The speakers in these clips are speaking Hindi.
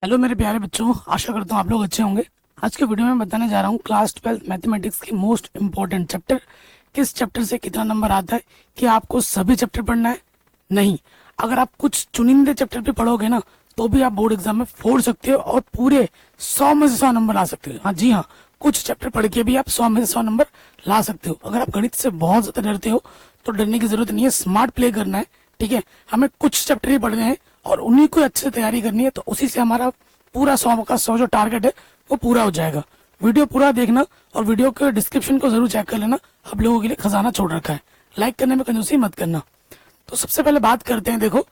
हेलो मेरे प्यारे बच्चों, आशा करता हूँ आप लोग अच्छे होंगे। आज के वीडियो में बताने जा रहा हूँ क्लास 12 मैथमेटिक्स की मोस्ट इम्पोर्टेंट चैप्टर। किस चैप्टर से कितना नंबर आता है, कि आपको सभी चैप्टर पढ़ना है? नहीं, अगर आप कुछ चुनिंदे चैप्टर भी पढ़ोगे ना तो भी आप बोर्ड एग्जाम में फोड़ सकते हो और पूरे 100 में से 100 नंबर ला सकते हो। हाँ जी हाँ, कुछ चैप्टर पढ़ के भी आप 100 में से 100 नंबर ला सकते हो। अगर आप गणित से बहुत ज्यादा डरते हो तो डरने की जरूरत नहीं है, स्मार्ट प्ले करना है। ठीक है, हमें कुछ चैप्टर ही पढ़ने हैं और उन्हीं को अच्छे से तैयारी करनी है, तो उसी से हमारा पूरा 100 का 100 जो टारगेट है वो पूरा हो जाएगा। वीडियो पूरा देखना और वीडियो के डिस्क्रिप्शन को जरूर चेक कर लेना, आप लोगों के लिए खजाना छोड़ रखा है। लाइक करने में कंजूसी मत करना। तो सबसे पहले बात करते हैं, देखो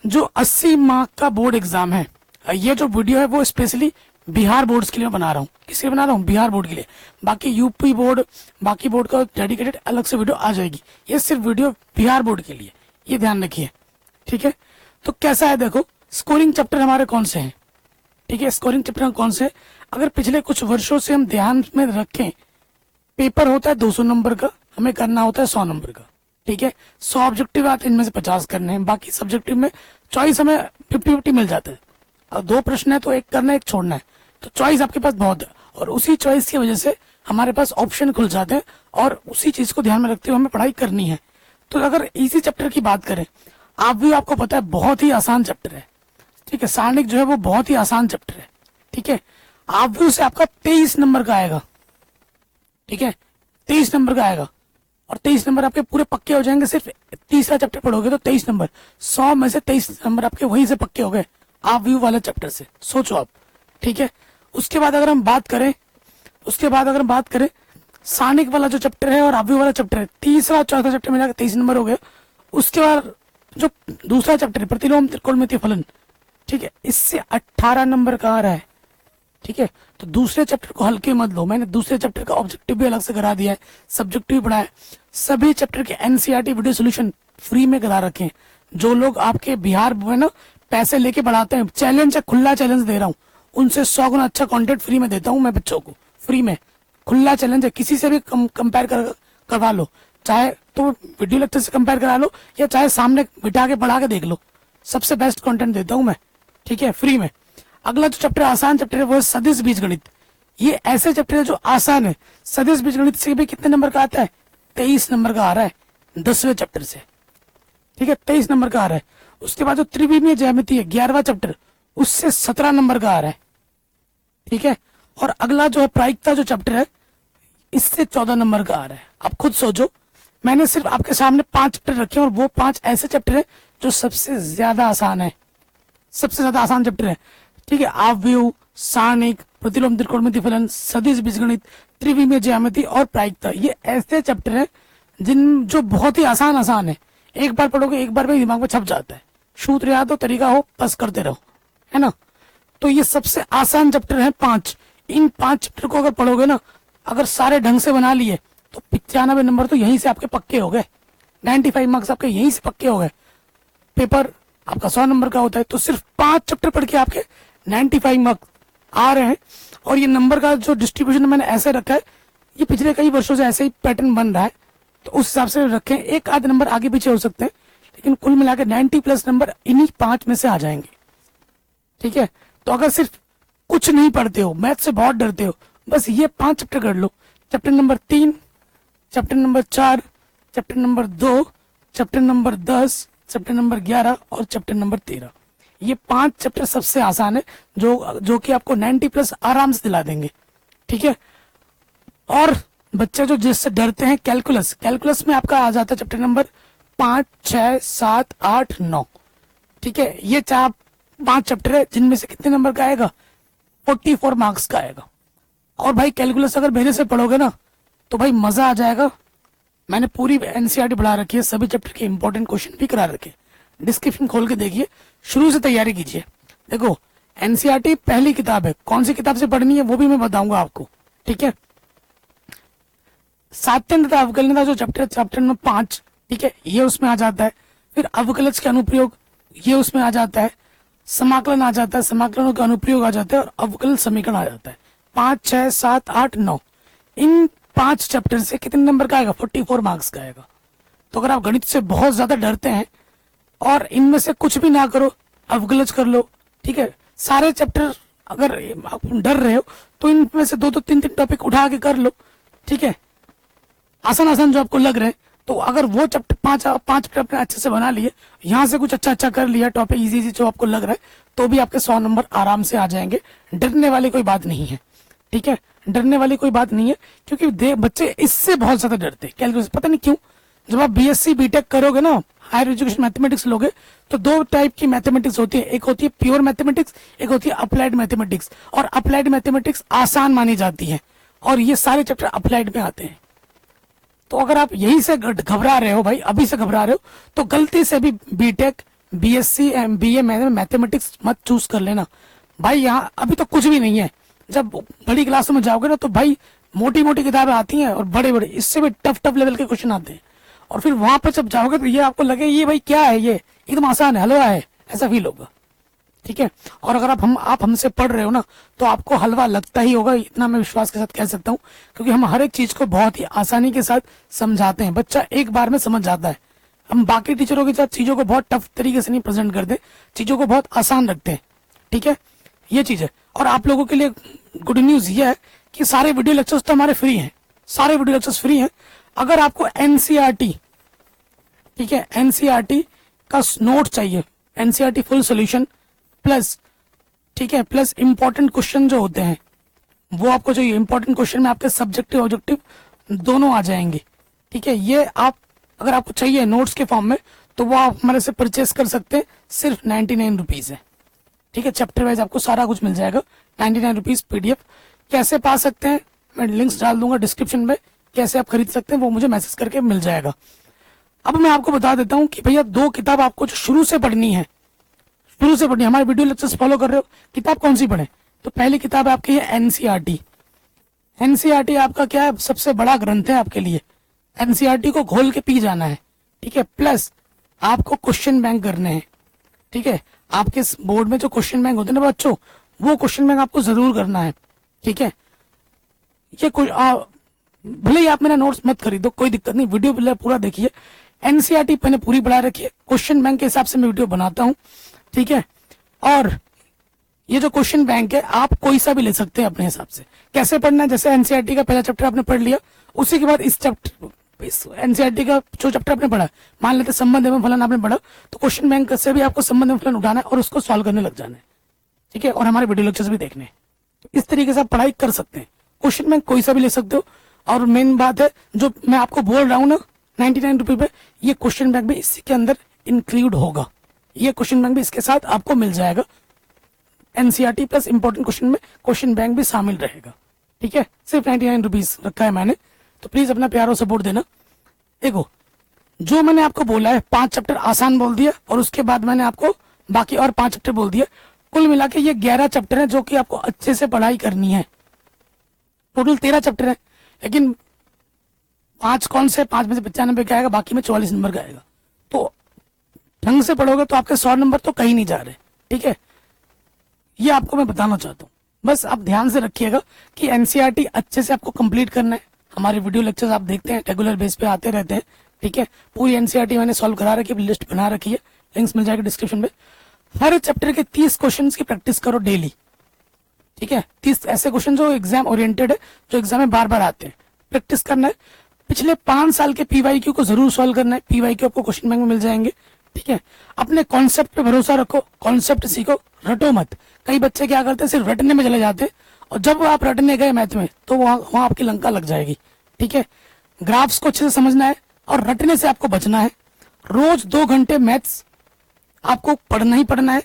जो 80 मार्क का बोर्ड एग्जाम है, ये जो वीडियो है वो स्पेशली बिहार बोर्ड्स के लिए बना रहा हूँ। किसके लिए बना रहा हूँ? बिहार बोर्ड के लिए। बाकी यूपी बोर्ड, बाकी बोर्ड का डेडिकेटेड अलग से वीडियो आ जाएगी। ये सिर्फ वीडियो बिहार बोर्ड के लिए, ये ध्यान रखिए। ठीक है, तो कैसा है देखो, स्कोरिंग चैप्टर हमारे कौन से हैं? ठीक है, स्कोरिंग चैप्टर कौन से? अगर पिछले कुछ वर्षों से हम ध्यान में रखें, पेपर होता है 200 नंबर का, हमें करना होता है 100 नंबर का। ठीक है, 100 ऑब्जेक्टिव आते हैं, इनमें से 50 करने हैं। बाकी सब्जेक्टिव में चॉइस हमें 50-50 मिल जाता है। और 2 प्रश्न है तो एक करना है, एक छोड़ना है, तो चॉइस आपके पास बहुत है। और उसी चॉइस की वजह से हमारे पास ऑप्शन खुल जाते हैं और उसी चीज को ध्यान में रखते हुए हमें पढ़ाई करनी है। तो अगर इसी चैप्टर की बात करें, आप भी आपको पता है बहुत ही आसान चैप्टर है। ठीक है, सारणिक जो है वो बहुत ही आसान चैप्टर है। ठीक है, आप भी उसे आपका 23 नंबर का आएगा। ठीक है, 23 नंबर का आएगा और 23 नंबर आपके पूरे पक्के हो जाएंगे। सिर्फ तीसरा चैप्टर पढ़ोगे तो 23 नंबर, 100 में से 23 नंबर आपके वहीं से पक्के हो गए, आप व्यू वाले चैप्टर से। सोचो आप। ठीक है, उसके बाद अगर हम बात करें, सारणिक वाला जो चैप्टर है और आव्यूह वाला चैप्टर है, तीसरा चौथा चैप्टर मिला 23 नंबर हो गया। उसके बाद जो दूसरा चैप्टर है प्रतिलोम त्रिकोणमितीय फलन, ठीक है, इससे 18 नंबर का आ रहा है। ठीक है, तो दूसरे चैप्टर को हल्के मत लो। मैंने दूसरे चैप्टर का ऑब्जेक्टिव भी अलग से करा दिया है, सब्जेक्टिव भी पढ़ा है, सभी चैप्टर के एनसीईआरटी वीडियो सोल्यूशन फ्री में करा रखे हैं। जो लोग आपके बिहार में ना पैसे लेके पढ़ाते हैं, चैलेंज है, खुला चैलेंज दे रहा हूँ, उनसे 100 गुना अच्छा कंटेंट फ्री में देता हूँ मैं बच्चों को। फ्री में खुला चैलेंज है, किसी से भी कंपेयर करवा लो, चाहे तो वीडियो लेक्चर से कंपेयर करा लो या चाहे सामने बिठा के पढ़ा के देख लो, सबसे बेस्ट कंटेंट देता हूँ मैं। ठीक है, फ्री में। अगला जो चैप्टर आसान चैप्टर है वो है सदिश बीजगणित। ये ऐसे चैप्टर है जो आसान है। सदिश बीजगणित से भी कितने नंबर का आता है? 23 नंबर का आ रहा है 10वें चैप्टर से। ठीक है, 23 नंबर का आ रहा है। उसके बाद जो त्रिविमीय ज्यामिति है 11वां चैप्टर, उससे 17 नंबर का आ रहा है। ठीक है, और अगला जो है प्रायिकता जो चैप्टर है, इससे 14 नंबर का आ रहा है। आप खुद सोचो, मैंने सिर्फ आपके सामने 5 चैप्टर रखे और वो 5 ऐसे चैप्टर है जो सबसे ज्यादा आसान है, सबसे ज्यादा आसान चैप्टर है। ठीक है, आव्यूह, सारणिक, प्रतिलोम त्रिकोणमितीय फलन, सदिश बीजगणित, त्रिविमीय ज्यामिति और प्रायिकता, ये ऐसे चैप्टर हैं जिन जो बहुत ही आसान है। एक बार पढ़ोगे, एक बार में दिमाग में छप जाता है। सूत्र याद हो, तरीका हो, बस करते रहो, है ना। तो ये सबसे आसान चैप्टर है 5। इन 5 चैप्टर को अगर पढ़ोगे ना, अगर सारे ढंग से बना लिए तो 95 नंबर तो यहीं से आपके पक्के हो गए। 95 मार्क्स आपके यहीं से पक्के हो गए। पेपर आपका 100 नंबर का होता है, तो सिर्फ 5 चैप्टर पढ़ के आपके 95 मार्क्स आ रहे हैं। और ये नंबर का जो डिस्ट्रीब्यूशन मैंने ऐसे रखा है, ये पिछले कई वर्षों से ऐसे ही पैटर्न बन रहा है, तो उस हिसाब से रखें। एक आध नंबर आगे पीछे हो सकते हैं, लेकिन कुल मिलाकर 90+ नंबर इन्हीं 5 में से आ जाएंगे। ठीक है, तो अगर सिर्फ कुछ नहीं पढ़ते हो, मैथ से बहुत डरते हो, बस ये 5 चैप्टर कर लो। Chapter number 3, chapter number 4, chapter number 2, chapter number 10, chapter number 11 और चैप्टर नंबर 13। ये 5 चैप्टर सबसे आसान है, जो कि आपको 90+ आराम से दिला देंगे। ठीक है, और बच्चे जो जिससे डरते हैं, कैलकुलस में आपका आ जाता है चैप्टर नंबर 5, 6, 7, 8, 9। ठीक है, ये 5 चैप्टर है जिनमें से कितने नंबर का आएगा? 44 मार्क्स का आएगा। और भाई कैलकुलस अगर मेरे से पढ़ोगे ना तो भाई मजा आ जाएगा। मैंने पूरी एनसीईआरटी पढ़ा रखी है, सभी चैप्टर के इंपॉर्टेंट क्वेश्चन भी करा रखे। डिस्क्रिप्शन खोल के देखिए, शुरू से तैयारी कीजिए। देखो, एनसीईआरटी पहली किताब है, कौन सी किताब से पढ़नी है वो भी मैं बताऊंगा आपको। ठीक है, सात्यंत तथा अवकलनीयता जो चैप्टर नंबर 5, ठीक है, ये उसमें आ जाता है। फिर अवकलज के अनुप्रयोग, ये उसमें आ जाता है। समाकलन आ जाता है, समाकलनों का अनुप्रयोग आ जाता है और अवकल समीकरण आ जाता है। 5, 6, 7, 8, 9, इन 5 चैप्टर से कितने नंबर का आएगा? 44 मार्क्स का आएगा। तो अगर आप गणित से बहुत ज्यादा डरते हैं और इनमें से कुछ भी ना करो, अवकलज कर लो, ठीक है, सारे चैप्टर अगर आप डर रहे हो तो इनमें से 2-3 टॉपिक उठा के कर लो, ठीक है, आसान आसान जो आपको लग रहे हैं। तो अगर वो चैप्टर पांच चैप्टर आपने अच्छे से बना लिए, यहाँ से कुछ अच्छा कर लिया टॉपिक इजी जो आपको लग रहा है, तो भी आपके 100 नंबर आराम से आ जाएंगे। डरने वाली कोई बात नहीं है, ठीक है, डरने वाली कोई बात नहीं है, क्योंकि बच्चे इससे बहुत ज्यादा डरते हैं कैलकुलस, पता नहीं क्यों। जब आप बीएससी बीटेक करोगे ना, हायर एजुकेशन मैथमेटिक्स लोगे, तो 2 टाइप की मैथमेटिक्स होती है, एक होती है प्योर मैथमेटिक्स, एक होती है अप्लाइड मैथमेटिक्स। और अप्लाइड मैथमेटिक्स आसान मानी जाती है, और ये सारे चैप्टर अप्लाइड में आते हैं। तो अगर आप यही से घबरा रहे हो भाई, अभी से घबरा रहे हो, तो गलती से भी बीटेक, बीएससी, बीए मैथमेटिक्स मत चूज कर लेना भाई। यहाँ अभी तो कुछ भी नहीं है। जब बड़ी क्लासों में जाओगे ना, तो भाई मोटी मोटी किताबें आती हैं और बड़े बड़े इससे भी टफ लेवल के क्वेश्चन आते हैं। और फिर वहां पर जब जाओगे तो ये आपको लगे ये भाई क्या है, ये एकदम आसान है, हलवा है, ऐसा फील होगा, ठीक है। और अगर आप हमसे पढ़ रहे हो ना, तो आपको हलवा लगता ही होगा, इतना मैं विश्वास के साथ कह सकता हूँ, क्योंकि हम हर एक चीज को बहुत ही आसानी के साथ समझाते हैं। बच्चा एक बार में समझ जाता है। हम बाकी टीचरों के साथ चीजों को बहुत टफ तरीके से नहीं प्रेजेंट करते, चीजों को बहुत आसान रखते हैं, ठीक है, ये चीज है। और आप लोगों के लिए गुड न्यूज ये है कि सारे वीडियो लेक्चर्स तो हमारे फ्री हैं, सारे वीडियो लेक्चर्स फ्री हैं। अगर आपको एनसीईआरटी, ठीक है, एनसीईआरटी का नोट चाहिए, एनसीईआरटी फुल सॉल्यूशन प्लस, ठीक है, प्लस इंपॉर्टेंट क्वेश्चन जो होते हैं वो आपको चाहिए। इंपॉर्टेंट क्वेश्चन में आपके सब्जेक्टिव ऑब्जेक्टिव दोनों आ जाएंगे, ठीक है। ये आप अगर आपको चाहिए नोट्स के फॉर्म में, तो वो आप हमारे से परचेस कर सकते हैं, सिर्फ 99 रुपीज है, ठीक है। चैप्टर वाइज आपको सारा कुछ मिल जाएगा, 99 रुपीज पीडीएफ। कैसे पा सकते हैं, मैं लिंक्स डाल दूंगा डिस्क्रिप्शन में, कैसे आप खरीद सकते हैं वो मुझे मैसेज करके मिल जाएगा। अब मैं आपको बता देता हूँ कि भैया 2 किताब आपको जो शुरू से पढ़नी है, शुरू से पढ़नी है, हमारे वीडियो लेक्चर्स फॉलो कर रहे हो, किताब कौन सी पढ़े, तो पहली किताब आपकी है एनसीईआरटी। एनसीईआरटी आपका क्या है, सबसे बड़ा ग्रंथ है आपके लिए। एनसीईआरटी को घोल के पी जाना है, ठीक है। प्लस आपको क्वेश्चन बैंक करने हैं, ठीक है। आपके बोर्ड में जो क्वेश्चन बैंक होते हैं ना बच्चों, वो क्वेश्चन बैंक आपको जरूर करना है, ठीक है। ये भले ही आप मेरा नोट्स मत खरीदो, कोई दिक्कत नहीं, वीडियो पूरा देखिए। एनसीईआरटी मैंने पूरी पढ़ा रखी है, क्वेश्चन बैंक के हिसाब से मैं वीडियो बनाता हूँ, ठीक है। और ये जो क्वेश्चन बैंक है आप कोई सा भी ले सकते हैं अपने हिसाब से। कैसे पढ़ना है, जैसे एनसीईआरटी का पहला चैप्टर आपने पढ़ लिया, उसी के बाद इस एनसीईआरटी का जो चैप्टर आपने पढ़ा, मान लेते संबंध एवं फलन आपने पढ़ा, तो क्वेश्चन बैंक से भी आपको संबंध एवं फलन उठाना है और उसको सॉल्व करने लग जाना है, ठीक है। और हमारे वीडियो लेक्चर्स भी देखने हैं, तो इस तरीके से आप पढ़ाई कर सकते हैं। क्वेश्चन बैंक कोई सा भी ले सकते हो। और मेन बात है जो मैं आपको बोल रहा हूँ ना 99 रुपये पे, ये क्वेश्चन बैंक भी इसी के अंदर इंक्लूड होगा, ये क्वेश्चन बैंक भी इसके साथ आपको मिल जाएगा। एनसीईआरटी प्लस इंपॉर्टेंट क्वेश्चन में क्वेश्चन बैंक भी शामिल रहेगा, ठीक है। सिर्फ 99 रुपीज रखा है मैंने, तो प्लीज अपना प्यार और सपोर्ट देना। देखो जो मैंने आपको बोला है, 5 चैप्टर आसान बोल दिया, और उसके बाद मैंने आपको बाकी और 5 चैप्टर बोल दिया। कुल मिला के ये 11 चैप्टर है जो कि आपको अच्छे से पढ़ाई करनी है। टोटल 13 चैप्टर है, लेकिन 5 कौन से, 5 में से 95 का आएगा, बाकी में 44 नंबर का आएगा। तो ढंग से पढ़ोगे तो आपके 100 नंबर तो कहीं नहीं जा रहे, ठीक है। ये आपको मैं बताना चाहता हूँ। बस आप ध्यान से रखिएगा कि एनसीईआरटी अच्छे से आपको कंप्लीट करना है। हमारे वीडियो लेक्चर्स आप देखते हैं, रेगुलर बेस पे आते रहते हैं, ठीक है। पूरी एनसीईआरटी मैंने सॉल्व करा रखी है, लिस्ट बना रखी है, लिंक्स मिल जाएगा डिस्क्रिप्शन में। हर चैप्टर के 30 क्वेश्चन की प्रैक्टिस करो डेली, ठीक है। 30 ऐसे क्वेश्चन जो एग्जाम ओरिएंटेड है, जो एग्जाम में बार बार आते हैं, प्रैक्टिस करना है। पिछले 5 साल के पीवाईक्यू को जरूर सॉल्व करना है, पीवाईक्यू आपको क्वेश्चन बैंक में मिल जाएंगे, ठीक है। अपने कॉन्सेप्ट पे भरोसा रखो, कॉन्सेप्ट सीखो, रटो मत। कई बच्चे क्या करते हैं, सिर्फ रटने में चले जाते हैं, और जब आप रटने गए मैथ में तो वहां आपकी लंका लग जाएगी, ठीक है। ग्राफ्स को अच्छे से समझना है और रटने से आपको बचना है। रोज 2 घंटे मैथ्स आपको पढ़ना ही पढ़ना है।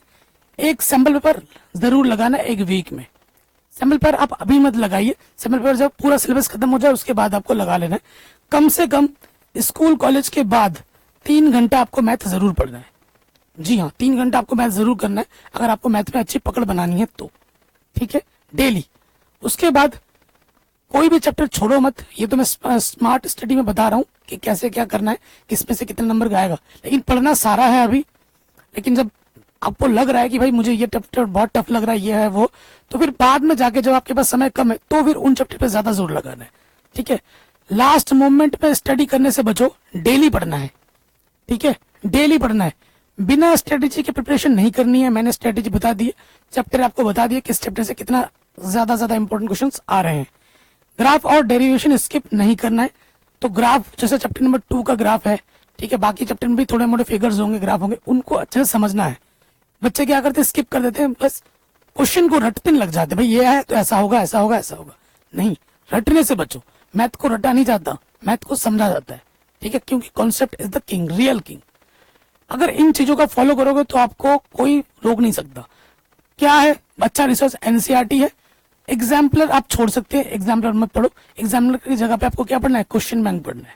एक सैंपल पेपर जरूर लगाना है एक वीक में। सैंपल पेपर आप अभी मत लगाइए, सैंपल पेपर जब पूरा सिलेबस खत्म हो जाए उसके बाद आपको लगा लेना है। कम से कम स्कूल कॉलेज के बाद 3 घंटा आपको मैथ जरूर पढ़ना है। जी हाँ, 3 घंटा आपको मैथ जरूर करना है, अगर आपको मैथ में अच्छी पकड़ बनानी है तो, ठीक है, डेली। उसके बाद कोई भी चैप्टर छोड़ो मत। ये तो मैं स्मार्ट स्टडी में बता रहा हूँ कि कैसे क्या करना है, किसमें से कितने नंबर का आएगा, लेकिन पढ़ना सारा है अभी। लेकिन जब आपको लग रहा है कि भाई मुझे ये चैप्टर बहुत टफ लग रहा है, ये है वो, तो फिर बाद में जाके जब आपके पास समय कम है तो फिर उन चैप्टर पे ज्यादा जोर लगाना है, ठीक है। लास्ट मोमेंट पे स्टडी करने से बचो, डेली पढ़ना है, ठीक है, डेली पढ़ना है। बिना स्ट्रेटेजी की प्रिपरेशन नहीं करनी है। मैंने स्ट्रेटेजी बता दी है, चैप्टर आपको बता दिया किस चैप्टर से कितना ज्यादा इंपॉर्टेंट क्वेश्चंस आ रहे हैं। ग्राफ और डेरिवेशन स्किप नहीं करना है। तो ग्राफ जैसे चैप्टर नंबर 2 का ग्राफ है, ठीक है, बाकी चैप्टर में भी थोड़े मोटे फिगर्स होंगे, ग्राफ होंगे, उनको अच्छे से समझना है। बच्चे क्या करते हैं, स्किप कर देते हैं, बस क्वेश्चन को रटने लग जाते हैं, भाई ये है तो ऐसा होगा ऐसा होगा ऐसा होगा। नहीं, रटने से बचो। मैथ को रटा नहीं जाता, मैथ को समझा जाता है, ठीक है, क्योंकि concept is the king, real king. अगर इन चीजों का फॉलो करोगे तो आपको कोई रोक नहीं सकता। क्या है अच्छा रिसोर्स, एनसीईआरटी है। एग्जाम्पलर आप छोड़ सकते हैं, एग्जाम्पलर मत पढ़ो। एग्जाम्पलर की जगह पे आपको क्या पढ़ना है, क्वेश्चन बैंक पढ़ना है,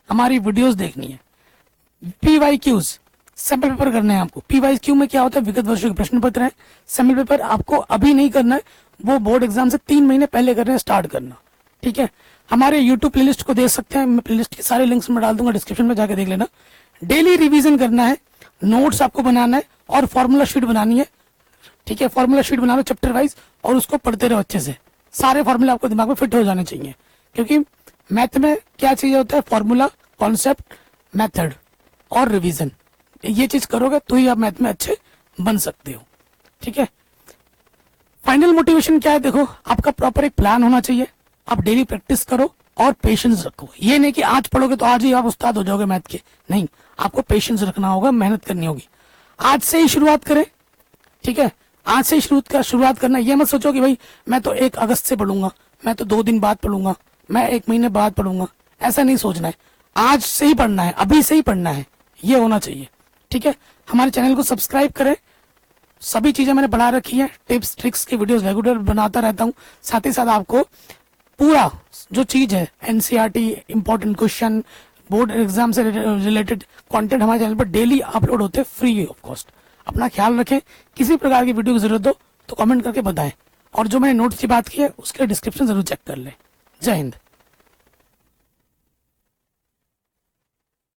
हमारी वीडियोस देखनी है। पीवाईक्यूज सैंपल पेपर करने हैं आपको। पीवाईक्यू में क्या होता है, विगत वर्षों के प्रश्न पत्र है। सैंपल पेपर आपको अभी नहीं करना है, वो बोर्ड एग्जाम से 3 महीने पहले करना, स्टार्ट करना, ठीक है। हमारे यूट्यूब प्लेलिस्ट को देख सकते हैं, मैं प्लेलिस्ट के सारे लिंक्स में डाल दूंगा, डिस्क्रिप्शन में जाके देख लेना। डेली रिवीजन करना है, नोट्स आपको बनाना है और फॉर्मूला शीट बनानी है, ठीक है। फॉर्मूला शीट बना लो चैप्टर वाइज और उसको पढ़ते रहो अच्छे से। सारे फॉर्मूला आपको दिमाग में फिट हो जाने चाहिए, क्योंकि मैथ में क्या चाहिए होता है, फॉर्मूला, कॉन्सेप्ट, मेथड और रिवीजन। ये चीज करोगे तो ही आप मैथ में अच्छे बन सकते हो, ठीक है। फाइनल मोटिवेशन क्या है, देखो आपका प्रॉपर एक प्लान होना चाहिए। आप डेली प्रैक्टिस करो और पेशेंस रखो। ये नहीं कि आज पढ़ोगे तो आज ही आप उस्ताद हो जाओगे मैथ के, नहीं, आपको पेशेंस रखना होगा, मेहनत करनी होगी। आज से ही शुरुआत करें, ठीक है। आज से ही शुरुआत करना। ये मत सोचो कि भाई मैं तो 1 अगस्त से पढ़ूंगा, मैं तो 2 दिन बाद पढ़ूंगा, मैं 1 महीने बाद पढ़ूंगा, ऐसा नहीं सोचना है। आज से ही पढ़ना है, अभी से ही पढ़ना है, ये होना चाहिए, ठीक है। हमारे चैनल को सब्सक्राइब करें, सभी चीजें मैंने बढ़ा रखी है, टिप्स ट्रिक्स की वीडियोस रेगुलर बनाता रहता हूँ। साथ ही साथ आपको पूरा जो चीज है, NCERT, important question, board exam से रिलेटेड कंटेंट हमारे चैनल पर डेली अपलोड होते हैं फ्री ऑफ कॉस्ट। अपना ख्याल रखें, किसी प्रकार की वीडियो की जरूरत हो तो कमेंट करके बताएं, और जो मैंने नोट्स की बात की है उसके डिस्क्रिप्शन जरूर चेक कर लें। जय हिंद।